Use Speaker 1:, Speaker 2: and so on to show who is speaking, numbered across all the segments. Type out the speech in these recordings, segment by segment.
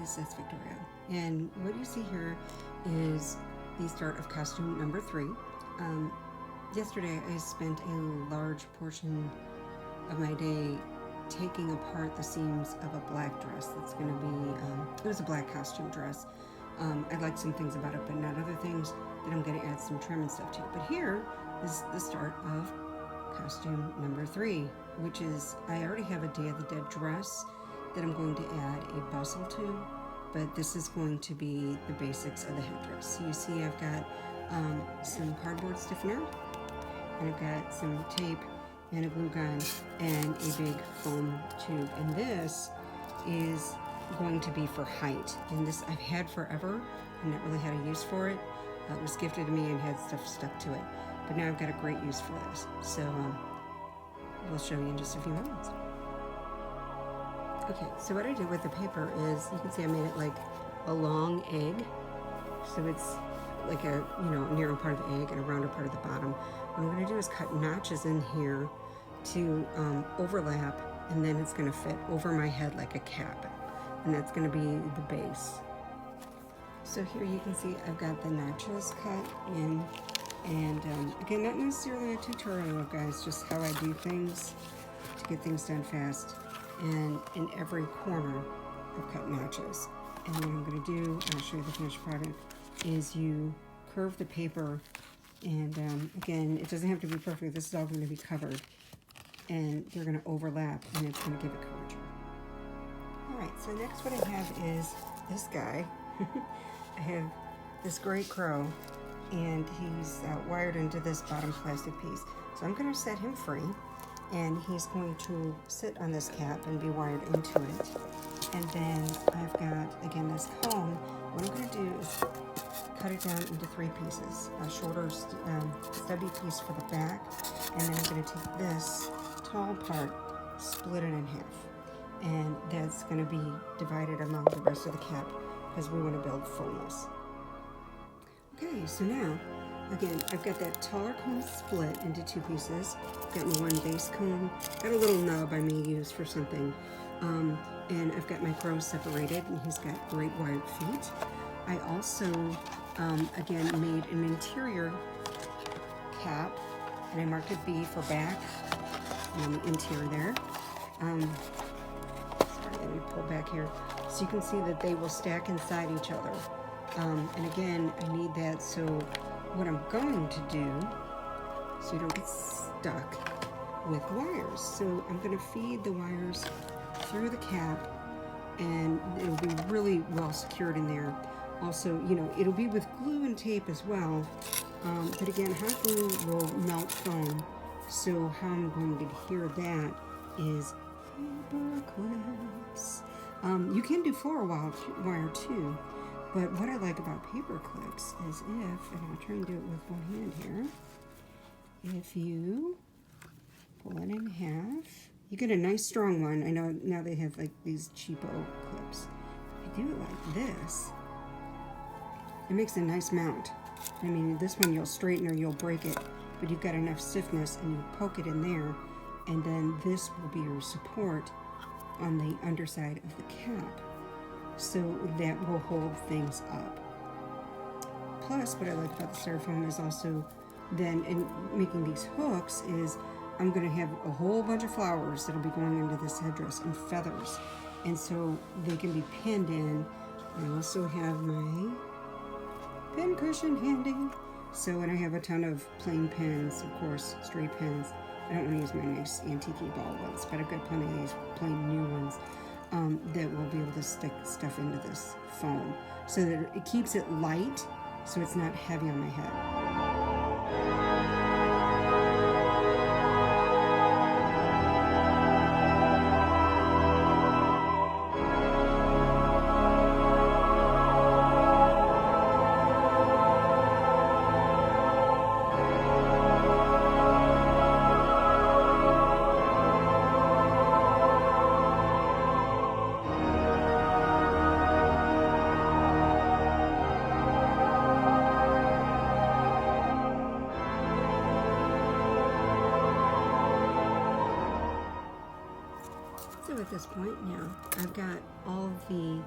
Speaker 1: guys, it's Victoria, and what you see here is the start of costume number 3. Yesterday I spent a large portion of my day taking apart the seams of a black dress that's going to be, it was a black costume dress. I liked some things about it, but not other things that I'm going to add some trim and stuff to. But here is the start of costume number 3, which is, I already have a Day of the Dead dress that I'm going to add a bustle to, but this is going to be the basics of the headdress. So you see I've got some cardboard stiffener, and I've got some tape and a glue gun and a big foam tube, and this is going to be for height, and this I've had forever and not really had a use for it. It was gifted to me and had stuff stuck to it, but now I've got a great use for this, so we'll show you in just a few moments. Okay, so what I did with the paper is, you can see I made it like a long egg, so it's like a, narrow part of the egg and a rounder part of the bottom. What I'm going to do is cut notches in here to overlap, and then it's going to fit over my head like a cap, and that's going to be the base. So here you can see I've got the notches cut in, and again, not necessarily a tutorial, guys, just how I do things to get things done fast. And in every corner I've cut notches, and what I'm going to do, I'll show you the finished product, is you curve the paper, and again, it doesn't have to be perfect, this is all going to be covered, and they're going to overlap, and it's going to give it curvature. Alright, so next what I have is this guy. I have this great crow, and he's wired into this bottom plastic piece, so I'm going to set him free, and he's going to sit on this cap and be wired into it. And then I've got, again, this comb. What I'm going to do is cut it down into 3 pieces, a shorter stubby piece for the back, and then I'm going to take this tall part, split it in half, and that's going to be divided among the rest of the cap because we want to build fullness. Okay, so now, again, I've got that taller comb split into 2 pieces. Got my one base comb. Got a little nub I may use for something. And I've got my crow separated, and he's got great wired feet. I also, again, made an interior cap, and I marked a B for back on the interior there. Sorry, let me pull back here. So you can see that they will stack inside each other. And again, I need that, so what I'm going to do, so you don't get stuck with wires, so I'm going to feed the wires through the cap, and it'll be really well secured in there. Also, it'll be with glue and tape as well, but again, hot glue will melt foam, so how I'm going to adhere that is paper clips. You can do floral wire too, but what I like about paper clips is and I'll try and do it with one hand here, if you pull it in half, you get a nice strong one. I know now they have like these cheapo clips. If you do it like this, it makes a nice mount. I mean, this one you'll straighten or you'll break it, but you've got enough stiffness, and you poke it in there, and then this will be your support on the underside of the cap, so that will hold things up. Plus, what I like about the styrofoam is also then, in making these hooks, is I'm going to have a whole bunch of flowers that'll be going into this headdress, and feathers, and so they can be pinned in. I also have my pin cushion handy, so, and I have a ton of plain pins, of course, stray pins. I don't want to use my nice antique ball ones, but I've got plenty of these plain new ones that will be able to stick stuff into this foam, so that it keeps it light, so it's not heavy on my head. So at this point now, I've got all of the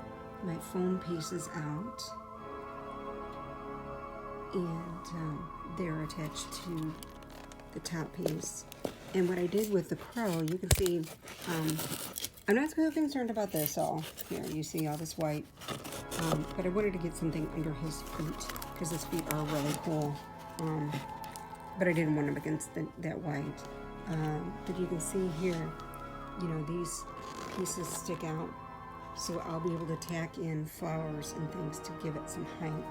Speaker 1: my foam pieces out, and they're attached to the top piece. And what I did with the crow, you can see, I'm not so concerned about this all. Here, you see all this white. But I wanted to get something under his feet, because his feet are really cool. But I didn't want them against that white. But you can see here, you know, these pieces stick out. So I'll be able to tack in flowers and things to give it some height.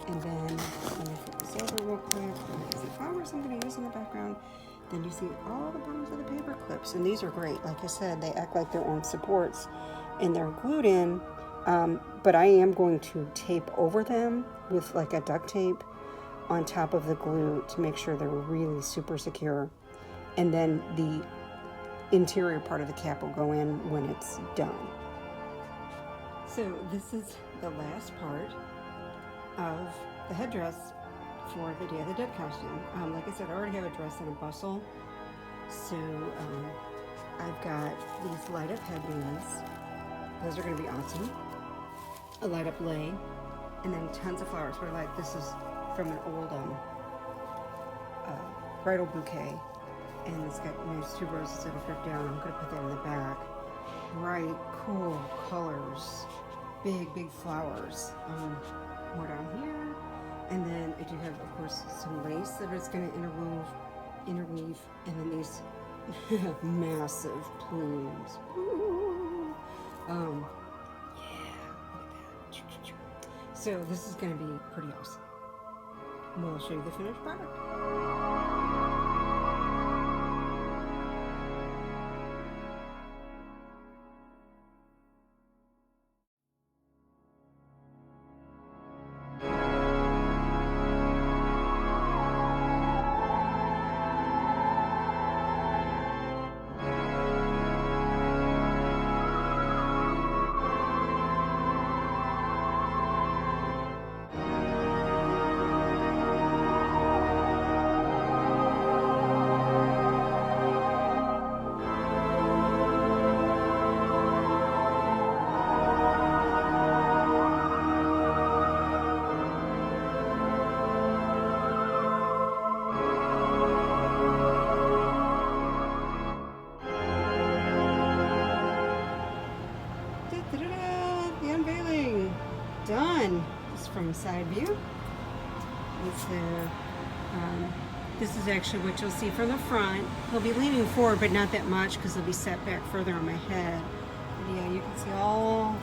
Speaker 1: And then, let me flip this over real quick. There's the flowers I'm going to use in the background. Then you see all the bottoms of the paper clips. And these are great. Like I said, they act like their own supports. And they're glued in. But I am going to tape over them with like a duct tape on top of the glue to make sure they're really super secure. And then the interior part of the cap will go in when it's done. So this is the last part of the headdress for the Day of the Dead costume. Like I said, I already have a dress and a bustle. So I've got these light up headbands. Those are going to be awesome. A light up lei, and then tons of flowers. But like, this is from an old bridal bouquet, and it's got nice tuberoses that are ripped down. I'm going to put that in the back. Bright, cool colors, big flowers. More down here, and then I do have, of course, some lace that is going to interweave, and then these massive plumes. So this is going to be pretty awesome. We'll show you the finished product. Done. Just from side view. This is actually what you'll see from the front. He'll be leaning forward, but not that much because he'll be set back further on my head. But yeah, you can see all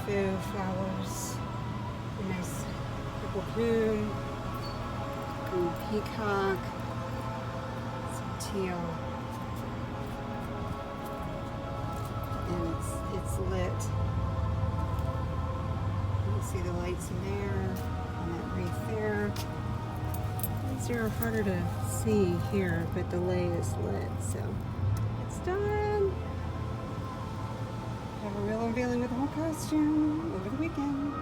Speaker 1: faux flowers. A nice purple plume, green peacock, some teal, and it's lit. See the lights in there, and that wreath there. These are harder to see here, but the lei is lit, so it's done. Have a real unveiling with the whole costume over the weekend.